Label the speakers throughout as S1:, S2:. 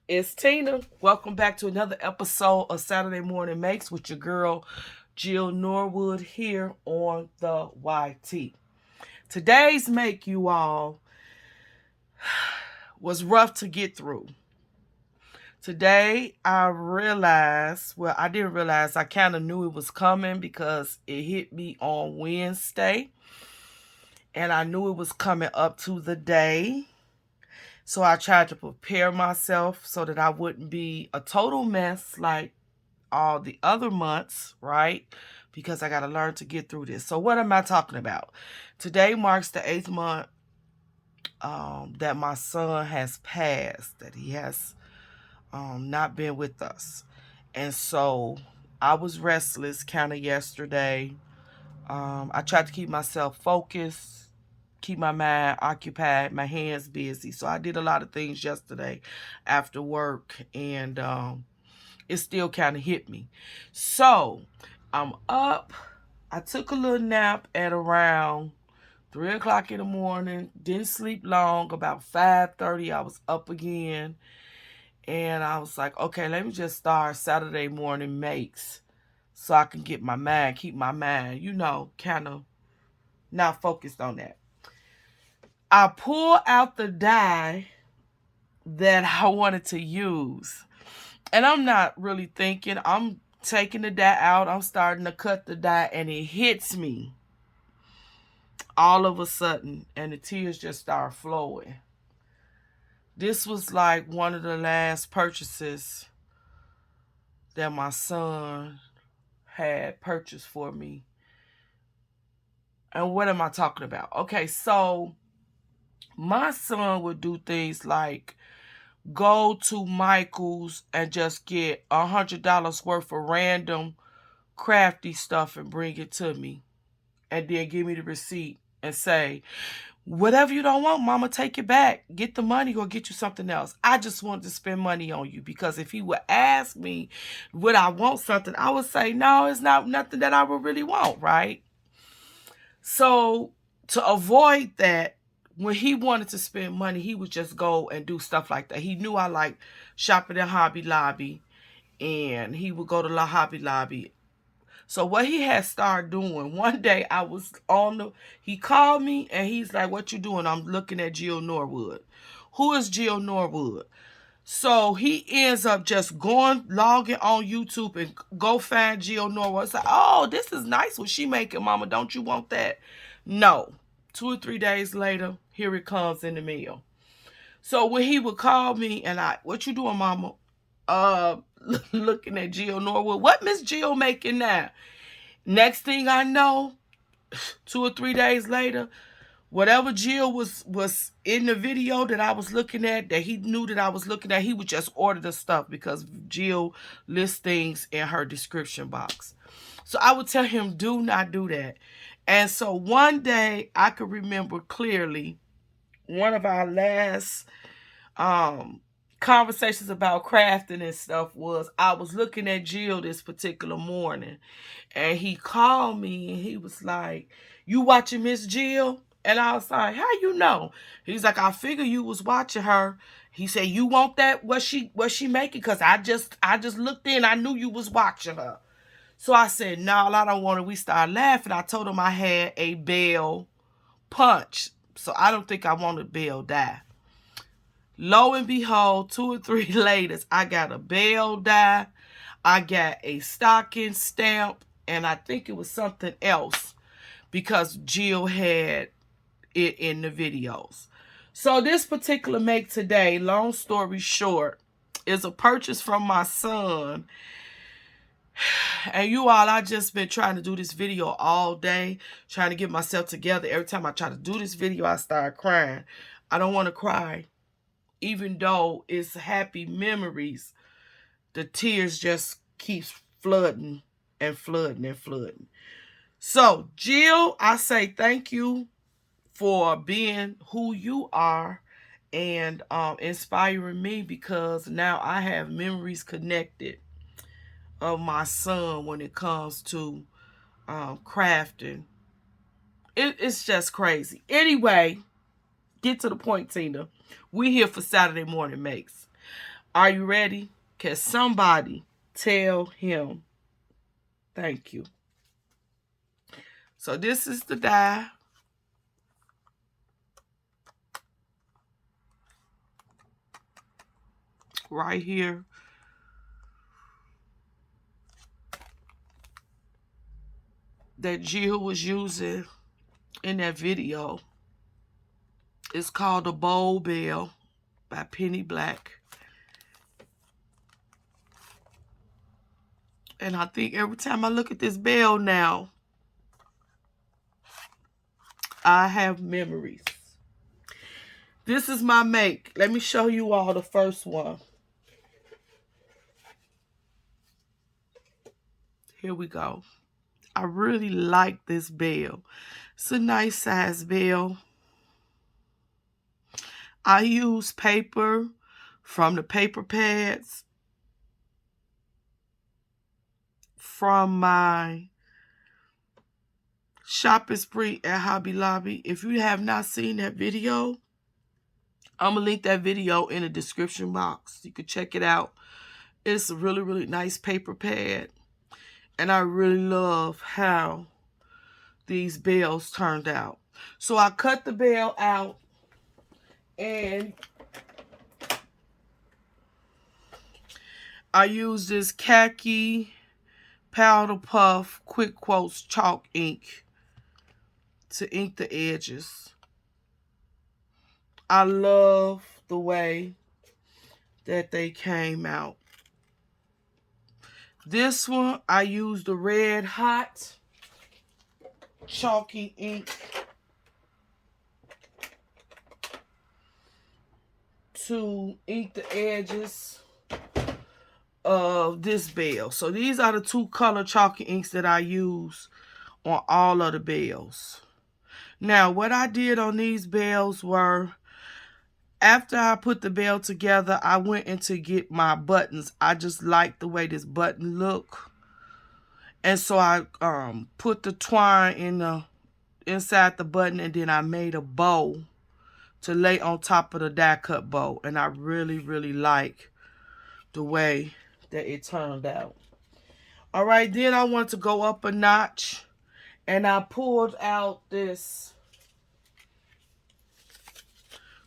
S1: It's Tina. Welcome back to another episode of Saturday Morning Makes with your girl, Jill Norwood, here on the YT. Today's make, you all, was rough to get through. Today, I realized, well, I didn't realize, I kind of knew it was coming because it hit me on Wednesday. And I knew it was coming up to the day. So I tried to prepare myself so that I wouldn't be a total mess like all the other months, right? Because I got to learn to get through this. So what am I talking about? Today marks the 8th month that my son has passed, that he has not been with us. And so I was restless kind of yesterday. I tried to keep myself focused, keep my mind occupied, my hands busy. So I did a lot of things yesterday after work, and it still kind of hit me. So I'm up. I took a little nap at around 3 o'clock in the morning. Didn't sleep long. About 5:30, I was up again. And I was like, okay, let me just start Saturday morning makes so I can get my mind, keep my mind, kind of not focused on that. I pulled out the dye that I wanted to use. And I'm not really thinking. I'm taking the dye out. I'm starting to cut the dye, and it hits me all of a sudden, and the tears just start flowing. This was like one of the last purchases that my son had purchased for me. And what am I talking about? Okay, so my son would do things like go to Michael's and just get $100 worth of random crafty stuff and bring it to me, and then give me the receipt and say, whatever you don't want, mama, take it back. Get the money or get you something else. I just wanted to spend money on you, because if he would ask me would I want something, I would say, no, it's not nothing that I would really want, right? So to avoid that, when he wanted to spend money, he would just go and do stuff like that. He knew I like shopping at Hobby Lobby, and he would go to Hobby Lobby. So what he had started doing, one day I was he called me and he's like, what you doing? I'm looking at Jill Norwood. Who is Jill Norwood? So he ends up just logging on YouTube and go find Jill Norwood. It's like, oh, this is nice what she making, mama. Don't you want that? No. 2 or 3 days later, here it comes in the mail. So when he would call me and what you doing, mama? Looking at Jill Norwood. What Miss Jill making now? Next thing I know, 2 or 3 days later, whatever Jill was in the video that I was looking at, that he knew that I was looking at, he would just order the stuff because Jill lists things in her description box. So I would tell him, do not do that. And so one day I could remember clearly one of our last conversations about crafting and stuff was, I was looking at Jill this particular morning, and he called me and he was like, you watching Miss Jill? And I was like, how you know? He's like, I figure you was watching her. He said, you want that, what she making? Because I just looked in, I knew you was watching her. So I said, no, I don't want it. We started laughing. I told him I had a bell punch, so I don't think I want a bell die. Lo and behold, 2 or 3 later, I got a bell die, I got a stocking stamp, and I think it was something else because Jill had it in the videos. So this particular make today, long story short, is a purchase from my son. And you all, I just been trying to do this video all day, trying to get myself together. Every time I try to do this video, I start crying. I don't want to cry. Even though it's happy memories, the tears just keeps flooding and flooding and flooding. So, Jill, I say thank you for being who you are and inspiring me, because now I have memories connected of my son when it comes to crafting. It's just crazy. Anyway, get to the point, Tina. We here for Saturday morning makes. Are you ready? Can somebody tell him thank you? So this is the die. Right here. That Jill was using in that video. It's called the Bowl Bell by Penny Black. And I think every time I look at this bell now, I have memories. This is my make. Let me show you all the first one. Here we go. I really like this bell. It's a nice size bell. I use paper from the paper pads from my shopping spree at Hobby Lobby. If you have not seen that video, I'm going to link that video in the description box. You can check it out. It's a really, really nice paper pad. And I really love how these bells turned out. So I cut the bell out and I use this khaki powder puff quick quotes chalk ink to ink the edges. I love the way that they came out. This one, I used the red hot chalky ink to ink the edges of this bell. So these are the two color chalky inks that I use on all of the bells. Now, what I did on these bells were, after I put the bell together, I went in to get my buttons. I just like the way this button look. And so I put the twine inside the button, and then I made a bow to lay on top of the die cut bow. And I really, really like the way that it turned out. All right, then I want to go up a notch. And I pulled out this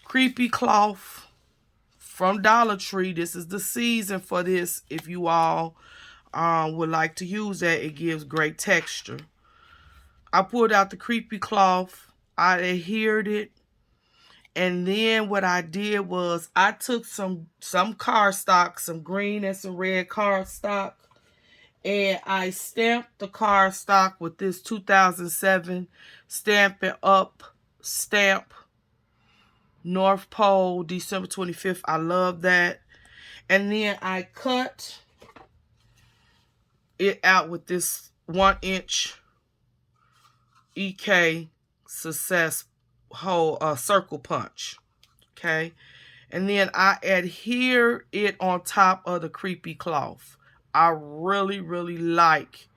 S1: creepy cloth from Dollar Tree. This is the season for this. If you all would like to use that, it gives great texture. I pulled out the creepy cloth. I adhered it. And then what I did was I took some cardstock, some green and some red cardstock, and I stamped the cardstock with this 2007 Stampin' Up stamp. North Pole, December 25th. I love that. And then I cut it out with this 1-inch EK Success hole circle punch. Okay. And then I adhere it on top of the creepy cloth. I really, really like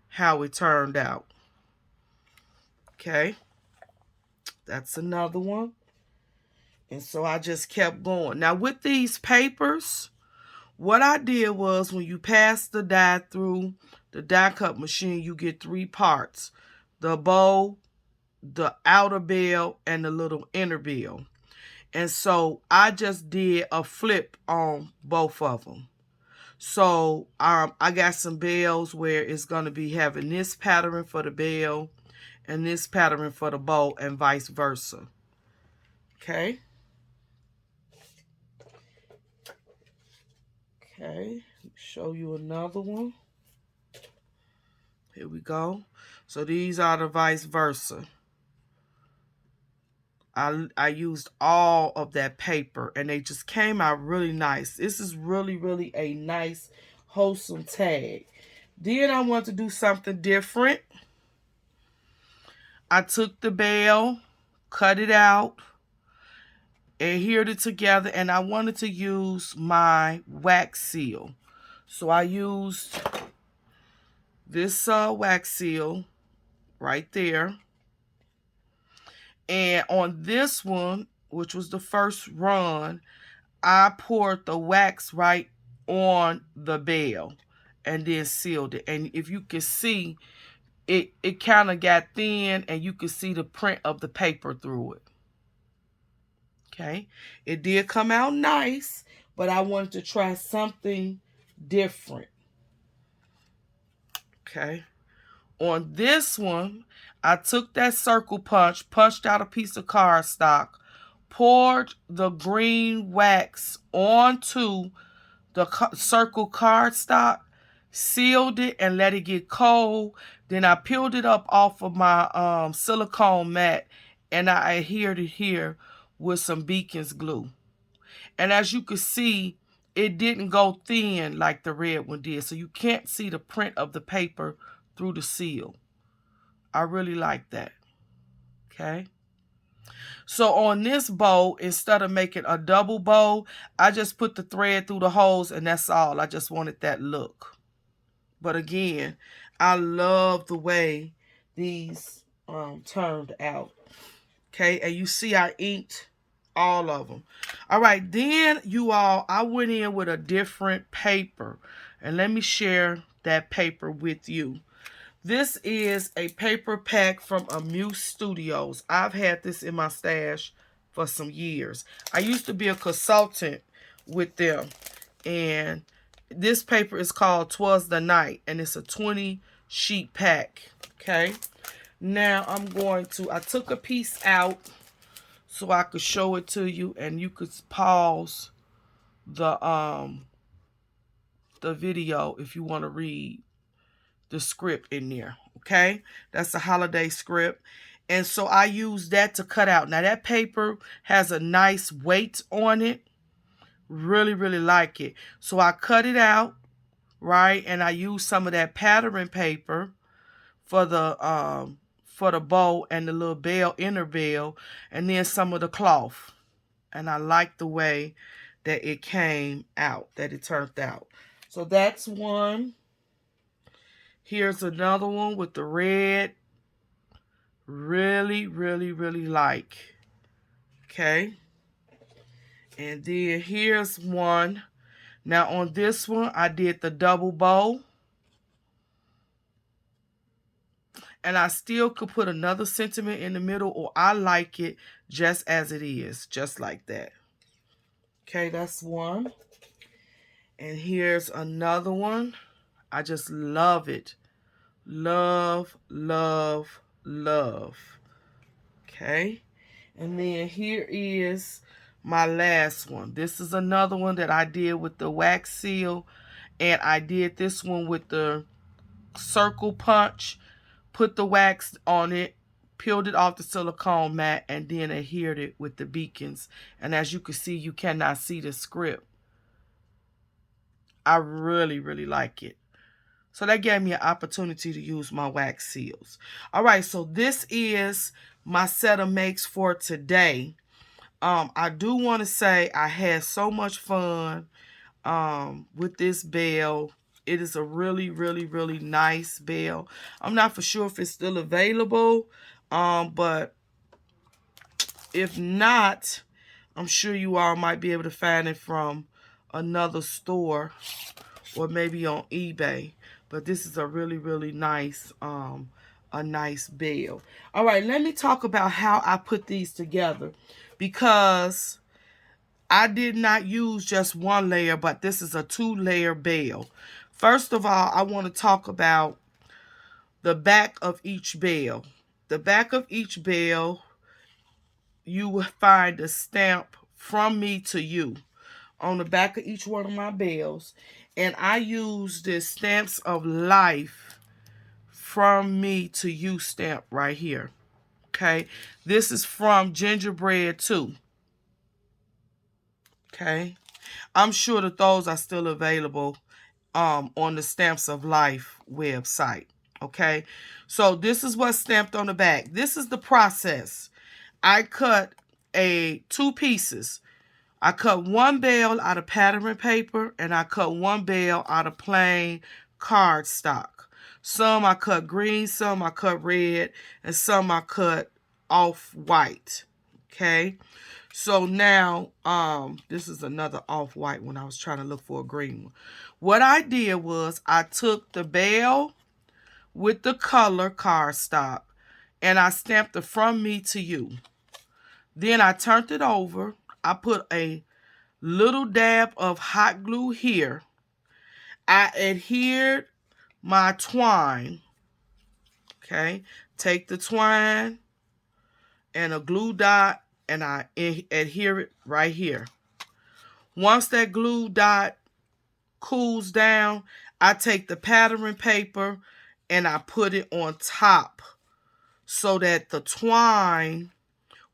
S1: how it turned out. Okay. That's another one. And so I just kept going. Now with these papers, what I did was when you pass the die through the die cut machine, you get 3 parts. The bow, the outer bell, and the little inner bell. And so I just did a flip on both of them. So I got some bells where it's going to be having this pattern for the bell and this pattern for the bow and vice versa. Okay. Okay, show you another one. Here we go. So these are the vice versa. I used all of that paper and they just came out really nice. This is really, really a nice, wholesome tag. Then I want to do something different. I took the bell, cut it out, adhered it together, and I wanted to use my wax seal. So I used this wax seal right there. And on this one, which was the first run, I poured the wax right on the bell and then sealed it. And if you can see, it kind of got thin and you can see the print of the paper through it. Okay. It did come out nice, but I wanted to try something different. Okay. On this one, I took that circle punch, punched out a piece of cardstock, poured the green wax onto the circle cardstock, sealed it, and let it get cold. Then I peeled it up off of my silicone mat, and I adhered it here with some Beacon's glue. And as you can see, it didn't go thin like the red one did, so you can't see the print of the paper through the seal. I really like that. Okay. So on this bow, instead of making a double bow, I just put the thread through the holes and that's all. I just wanted that look. But again, I love the way these turned out. Okay, and you see I inked all of them. All right, then you all, I went in with a different paper. And let me share that paper with you. This is a paper pack from Amuse Studios. I've had this in my stash for some years. I used to be a consultant with them. And this paper is called 'Twas the Night. And it's a 20 sheet pack. Okay. Now I'm going to, I took a piece out so I could show it to you. And you could pause the video if you want to read the script in there. Okay, that's a holiday script, and so I use that to cut out. Now that paper has a nice weight on it. Really like it. So I cut it out, right, and I use some of that pattern paper for the bow and the little bell, inner bell, and then some of the cloth. And I like the way that it came out, that it turned out. So that's one. Here's another one with the red. Really like. Okay. And then here's one. Now on this one, I did the double bow. And I still could put another sentiment in the middle, or I like it just as it is. Just like that. Okay, that's one. And here's another one. I just love it. Love. Okay. And then here is my last one. This is another one that I did with the wax seal. And I did this one with the circle punch. Put the wax on it. Peeled it off the silicone mat. And then adhered it with the beacons. And as you can see, you cannot see the script. I really like it. So that gave me an opportunity to use my wax seals. All right, so this is my set of makes for today. I do want to say I had so much fun with this bell. It is a really nice bell. I'm not for sure if it's still available, but if not, I'm sure you all might be able to find it from another store or maybe on eBay. But this is a really nice, a nice bell. All right, let me talk about how I put these together, because I did not use just one layer, but this is a 2-layer bell. First of all, I want to talk about the back of each bell. The back of each bell, you will find a stamp from me to you on the back of each one of my bells. And I use this Stamps of Life from me to you stamp right here. Okay. This is from Gingerbread 2. Okay. I'm sure that those are still available on the Stamps of Life website. Okay. So this is what's stamped on the back. This is the process. I cut 2 pieces. I cut one bell out of pattern paper, and I cut one bell out of plain cardstock. Some I cut green, some I cut red, and some I cut off white. Okay? So now, this is another off-white one. I was trying to look for a green one. What I did was I took the bell with the color cardstock and I stamped the From Me to You. Then I turned it over. I put a little dab of hot glue here. I adhered my twine. Okay, take the twine and a glue dot and I adhere it right here. Once that glue dot cools down, I take the pattern paper and I put it on top so that the twine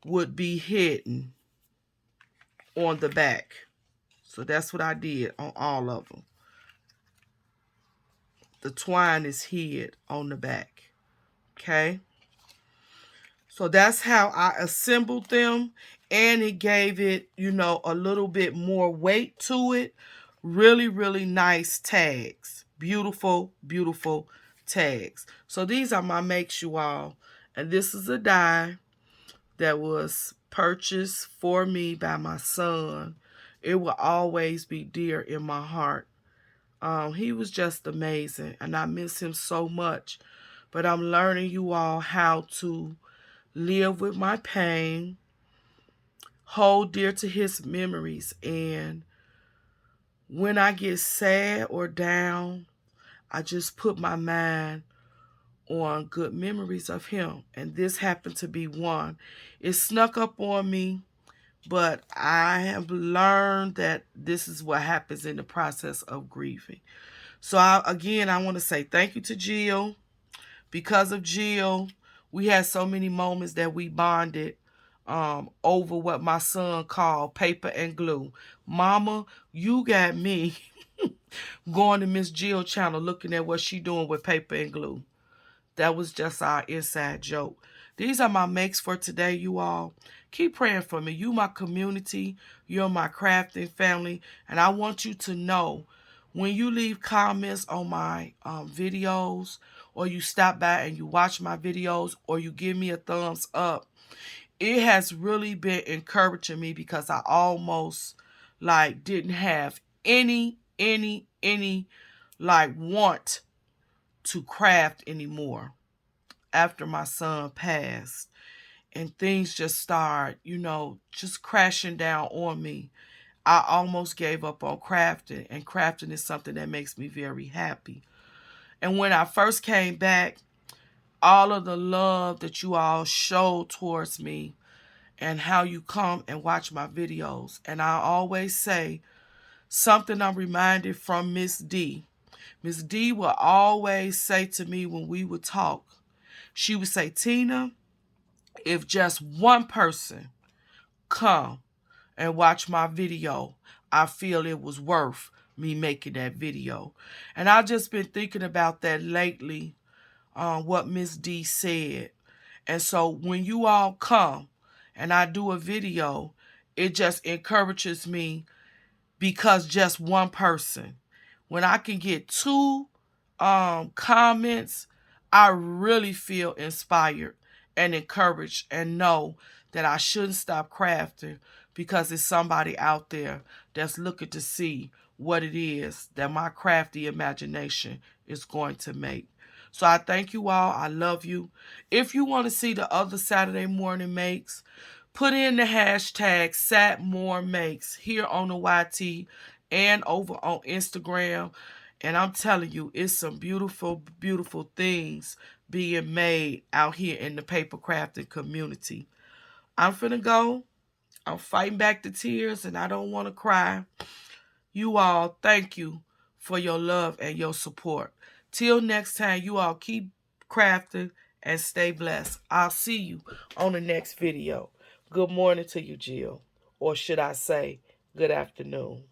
S1: would be hidden on the back. So that's what I did on all of them. The twine is hid on the back. Okay. So that's how I assembled them. And it gave it, you know, a little bit more weight to it. Really, really nice tags. Beautiful, beautiful tags. So these are my makes, you all. And this is a die that was purchased for me by my son. It will always be dear in my heart. He was just amazing, and I miss him so much. But I'm learning, you all, how to live with my pain, hold dear to his memories, and when I get sad or down, I just put my mind on good memories of him. And this happened to be one. It snuck up on me, but I have learned that this is what happens in the process of grieving. So again, I want to say thank you to Jill. Because of Jill, we had so many moments that we bonded over what my son called paper and glue. Mama, you got me going to Miss Jill channel looking at what she doing with paper and glue. That was just our inside joke. These are my makes for today, you all. Keep praying for me. You my community. You're my crafting family. And I want you to know, when you leave comments on my videos, or you stop by and you watch my videos, or you give me a thumbs up, it has really been encouraging me, because I almost like didn't have any like want to craft anymore after my son passed, and things just started, you know, just crashing down on me. I almost gave up on crafting, and crafting is something that makes me very happy. And when I first came back, all of the love that you all showed towards me, and how you come and watch my videos. And I always say something I'm reminded from Miss D. Miss D will always say to me when we would talk, she would say, Tina, if just one person come and watch my video, I feel it was worth me making that video. And I've just been thinking about that lately, what Miss D said. And so when you all come and I do a video, it just encourages me, because just one person. When I can get two comments, I really feel inspired and encouraged, and know that I shouldn't stop crafting, because there's somebody out there that's looking to see what it is that my crafty imagination is going to make. So I thank you all. I love you. If you want to see the other Saturday morning makes, put in the hashtag SatMoreMakes here on the YT and over on Instagram. And I'm telling you, it's some beautiful, beautiful things being made out here in the paper crafting community. I'm finna go. I'm fighting back the tears, and I don't want to cry. You all, thank you for your love and your support. Till next time, you all keep crafting and stay blessed. I'll see you on the next video. Good morning to you, Jill. Or should I say, good afternoon.